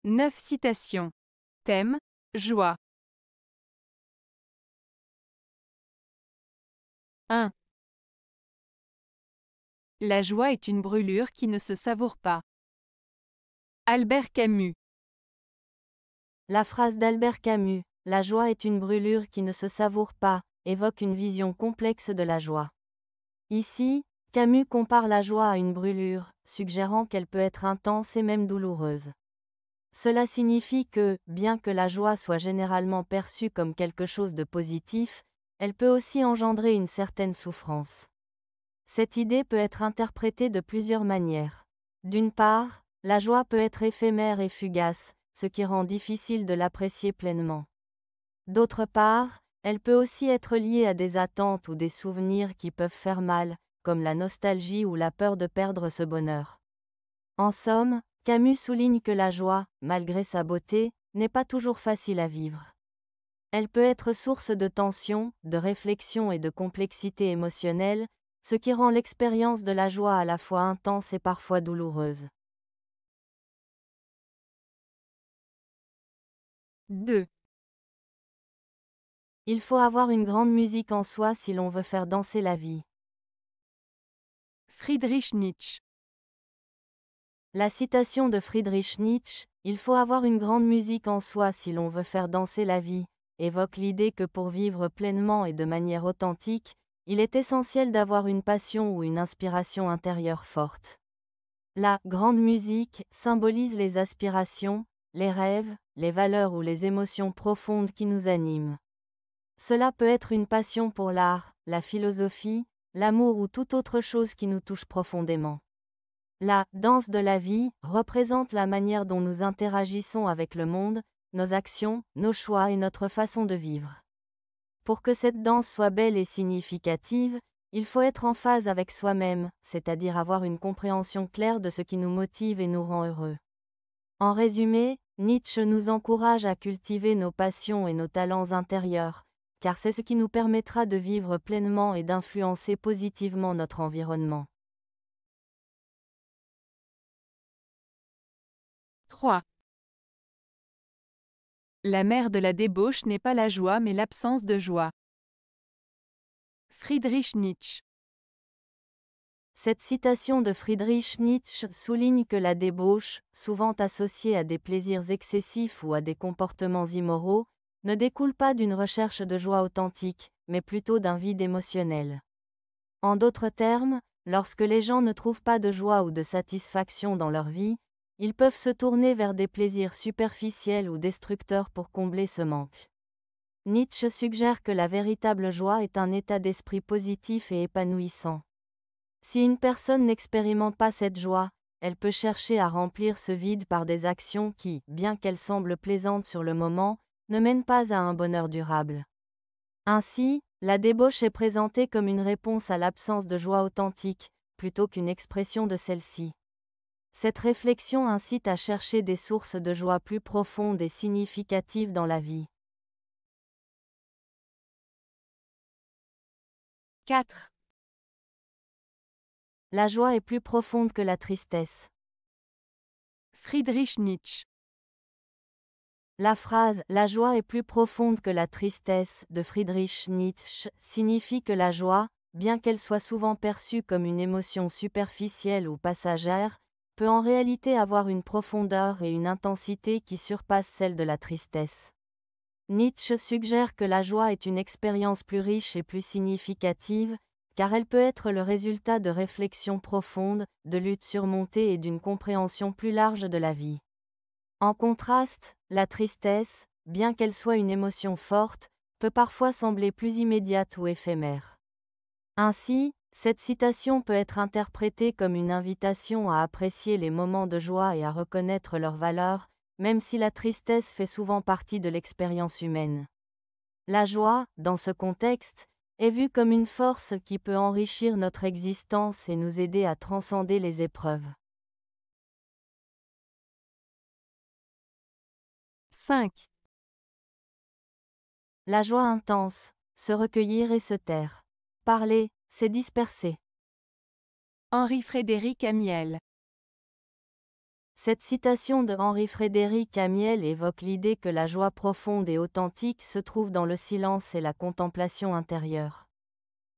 9 citations. Thème, joie. 1. La joie est une brûlure qui ne se savoure pas. Albert Camus. La phrase d'Albert Camus, « La joie est une brûlure qui ne se savoure pas », évoque une vision complexe de la joie. Ici, Camus compare la joie à une brûlure, suggérant qu'elle peut être intense et même douloureuse. Cela signifie que, bien que la joie soit généralement perçue comme quelque chose de positif, elle peut aussi engendrer une certaine souffrance. Cette idée peut être interprétée de plusieurs manières. D'une part, la joie peut être éphémère et fugace, ce qui rend difficile de l'apprécier pleinement. D'autre part, elle peut aussi être liée à des attentes ou des souvenirs qui peuvent faire mal, comme la nostalgie ou la peur de perdre ce bonheur. En somme, Camus souligne que la joie, malgré sa beauté, n'est pas toujours facile à vivre. Elle peut être source de tension, de réflexion et de complexité émotionnelle, ce qui rend l'expérience de la joie à la fois intense et parfois douloureuse. 2. Il faut avoir une grande musique en soi si l'on veut faire danser la vie. Friedrich Nietzsche. La citation de Friedrich Nietzsche, « Il faut avoir une grande musique en soi si l'on veut faire danser la vie », évoque l'idée que pour vivre pleinement et de manière authentique, il est essentiel d'avoir une passion ou une inspiration intérieure forte. La grande musique symbolise les aspirations, les rêves, les valeurs ou les émotions profondes qui nous animent. Cela peut être une passion pour l'art, la philosophie, l'amour ou toute autre chose qui nous touche profondément. La danse de la vie représente la manière dont nous interagissons avec le monde, nos actions, nos choix et notre façon de vivre. Pour que cette danse soit belle et significative, il faut être en phase avec soi-même, c'est-à-dire avoir une compréhension claire de ce qui nous motive et nous rend heureux. En résumé, Nietzsche nous encourage à cultiver nos passions et nos talents intérieurs, car c'est ce qui nous permettra de vivre pleinement et d'influencer positivement notre environnement. 3. La mère de la débauche n'est pas la joie mais l'absence de joie. Friedrich Nietzsche. Cette citation de Friedrich Nietzsche souligne que la débauche, souvent associée à des plaisirs excessifs ou à des comportements immoraux, ne découle pas d'une recherche de joie authentique, mais plutôt d'un vide émotionnel. En d'autres termes, lorsque les gens ne trouvent pas de joie ou de satisfaction dans leur vie, ils peuvent se tourner vers des plaisirs superficiels ou destructeurs pour combler ce manque. Nietzsche suggère que la véritable joie est un état d'esprit positif et épanouissant. Si une personne n'expérimente pas cette joie, elle peut chercher à remplir ce vide par des actions qui, bien qu'elles semblent plaisantes sur le moment, ne mènent pas à un bonheur durable. Ainsi, la débauche est présentée comme une réponse à l'absence de joie authentique, plutôt qu'une expression de celle-ci. Cette réflexion incite à chercher des sources de joie plus profondes et significatives dans la vie. 4. La joie est plus profonde que la tristesse. Friedrich Nietzsche. La phrase « La joie est plus profonde que la tristesse » de Friedrich Nietzsche signifie que la joie, bien qu'elle soit souvent perçue comme une émotion superficielle ou passagère, peut en réalité avoir une profondeur et une intensité qui surpassent celles de la tristesse. Nietzsche suggère que la joie est une expérience plus riche et plus significative, car elle peut être le résultat de réflexions profondes, de luttes surmontées et d'une compréhension plus large de la vie. En contraste, la tristesse, bien qu'elle soit une émotion forte, peut parfois sembler plus immédiate ou éphémère. Ainsi, cette citation peut être interprétée comme une invitation à apprécier les moments de joie et à reconnaître leur valeur, même si la tristesse fait souvent partie de l'expérience humaine. La joie, dans ce contexte, est vue comme une force qui peut enrichir notre existence et nous aider à transcender les épreuves. 5. La joie intense, se recueillir et se taire. Parler, c'est disperser. Henri-Frédéric Amiel. Cette citation de Henri-Frédéric Amiel évoque l'idée que la joie profonde et authentique se trouve dans le silence et la contemplation intérieure.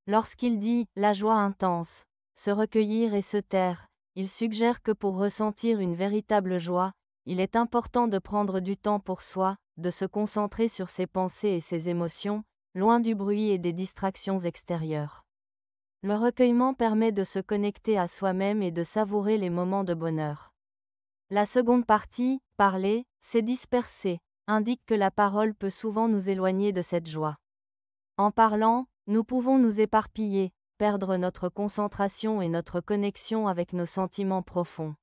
Lorsqu'il dit « la joie intense », se recueillir et se taire, il suggère que pour ressentir une véritable joie, il est important de prendre du temps pour soi, de se concentrer sur ses pensées et ses émotions, loin du bruit et des distractions extérieures. Le recueillement permet de se connecter à soi-même et de savourer les moments de bonheur. La seconde partie, parler, c'est disperser, indique que la parole peut souvent nous éloigner de cette joie. En parlant, nous pouvons nous éparpiller, perdre notre concentration et notre connexion avec nos sentiments profonds.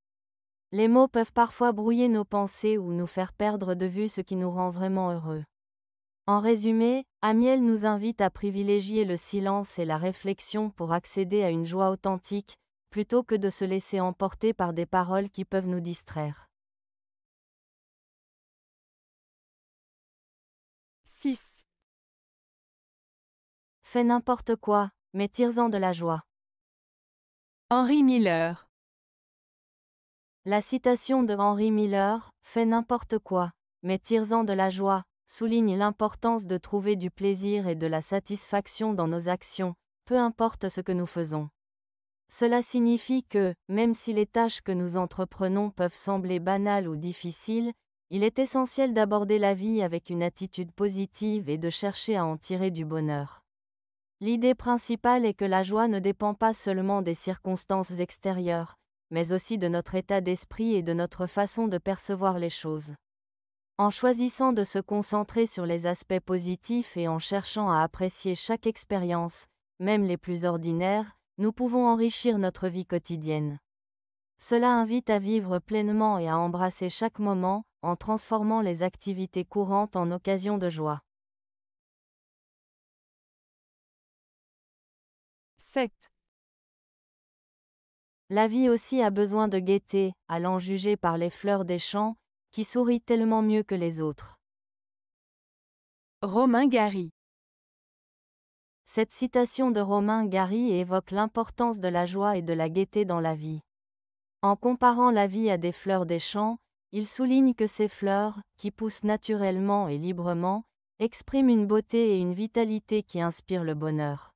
Les mots peuvent parfois brouiller nos pensées ou nous faire perdre de vue ce qui nous rend vraiment heureux. En résumé, Amiel nous invite à privilégier le silence et la réflexion pour accéder à une joie authentique, plutôt que de se laisser emporter par des paroles qui peuvent nous distraire. 6. Fais n'importe quoi, mais tire-en de la joie. Henry Miller. La citation de Henry Miller, « Fais n'importe quoi, mais tire-en de la joie », souligne l'importance de trouver du plaisir et de la satisfaction dans nos actions, peu importe ce que nous faisons. Cela signifie que, même si les tâches que nous entreprenons peuvent sembler banales ou difficiles, il est essentiel d'aborder la vie avec une attitude positive et de chercher à en tirer du bonheur. L'idée principale est que la joie ne dépend pas seulement des circonstances extérieures, mais aussi de notre état d'esprit et de notre façon de percevoir les choses. En choisissant de se concentrer sur les aspects positifs et en cherchant à apprécier chaque expérience, même les plus ordinaires, nous pouvons enrichir notre vie quotidienne. Cela invite à vivre pleinement et à embrasser chaque moment, en transformant les activités courantes en occasions de joie. 7. La vie aussi a besoin de gaieté, à l'en juger par les fleurs des champs, qui sourient tellement mieux que les autres. Romain Gary. Cette citation de Romain Gary évoque l'importance de la joie et de la gaieté dans la vie. En comparant la vie à des fleurs des champs, il souligne que ces fleurs, qui poussent naturellement et librement, expriment une beauté et une vitalité qui inspirent le bonheur.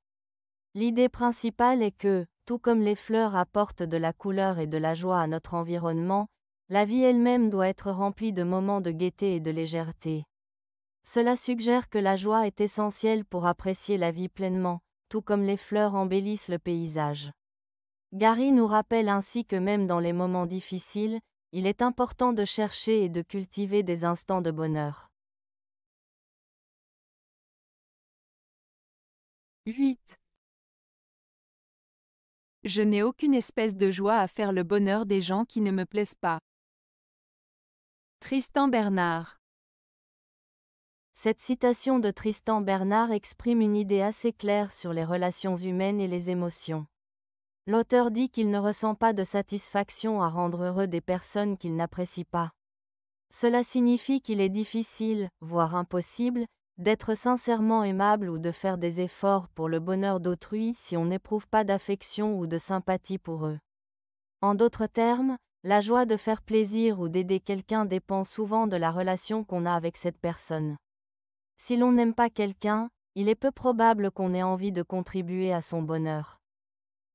L'idée principale est que, tout comme les fleurs apportent de la couleur et de la joie à notre environnement, la vie elle-même doit être remplie de moments de gaieté et de légèreté. Cela suggère que la joie est essentielle pour apprécier la vie pleinement, tout comme les fleurs embellissent le paysage. Gary nous rappelle ainsi que même dans les moments difficiles, il est important de chercher et de cultiver des instants de bonheur. 8. Je n'ai aucune espèce de joie à faire le bonheur des gens qui ne me plaisent pas. Tristan Bernard. Cette citation de Tristan Bernard exprime une idée assez claire sur les relations humaines et les émotions. L'auteur dit qu'il ne ressent pas de satisfaction à rendre heureux des personnes qu'il n'apprécie pas. Cela signifie qu'il est difficile, voire impossible, d'être sincèrement aimable ou de faire des efforts pour le bonheur d'autrui si on n'éprouve pas d'affection ou de sympathie pour eux. En d'autres termes, la joie de faire plaisir ou d'aider quelqu'un dépend souvent de la relation qu'on a avec cette personne. Si l'on n'aime pas quelqu'un, il est peu probable qu'on ait envie de contribuer à son bonheur.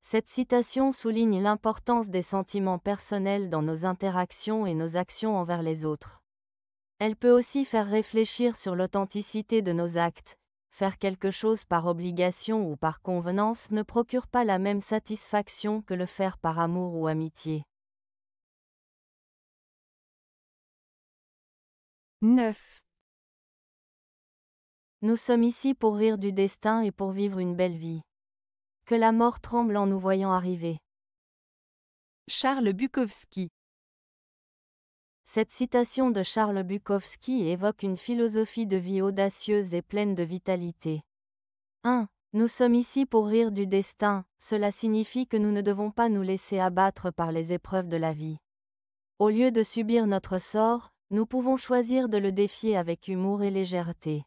Cette citation souligne l'importance des sentiments personnels dans nos interactions et nos actions envers les autres. Elle peut aussi faire réfléchir sur l'authenticité de nos actes. Faire quelque chose par obligation ou par convenance ne procure pas la même satisfaction que le faire par amour ou amitié. 9. Nous sommes ici pour rire du destin et pour vivre une belle vie. Que la mort tremble en nous voyant arriver. Charles Bukowski. Cette citation de Charles Bukowski évoque une philosophie de vie audacieuse et pleine de vitalité. 1. Nous sommes ici pour rire du destin, cela signifie que nous ne devons pas nous laisser abattre par les épreuves de la vie. Au lieu de subir notre sort, nous pouvons choisir de le défier avec humour et légèreté.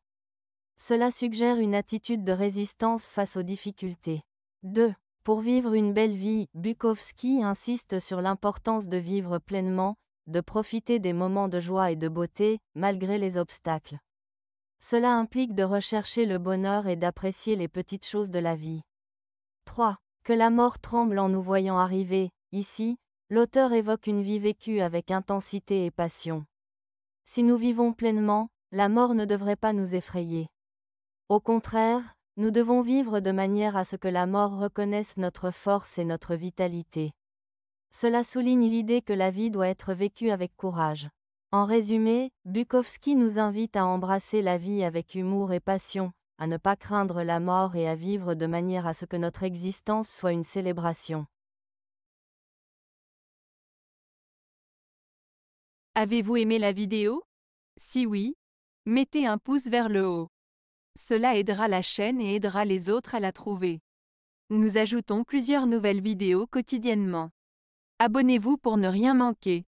Cela suggère une attitude de résistance face aux difficultés. 2. Pour vivre une belle vie, Bukowski insiste sur l'importance de vivre pleinement, de profiter des moments de joie et de beauté, malgré les obstacles. Cela implique de rechercher le bonheur et d'apprécier les petites choses de la vie. 3. Que la mort tremble en nous voyant arriver. Ici, l'auteur évoque une vie vécue avec intensité et passion. Si nous vivons pleinement, la mort ne devrait pas nous effrayer. Au contraire, nous devons vivre de manière à ce que la mort reconnaisse notre force et notre vitalité. Cela souligne l'idée que la vie doit être vécue avec courage. En résumé, Bukowski nous invite à embrasser la vie avec humour et passion, à ne pas craindre la mort et à vivre de manière à ce que notre existence soit une célébration. Avez-vous aimé la vidéo? Si oui, mettez un pouce vers le haut. Cela aidera la chaîne et aidera les autres à la trouver. Nous ajoutons plusieurs nouvelles vidéos quotidiennement. Abonnez-vous pour ne rien manquer.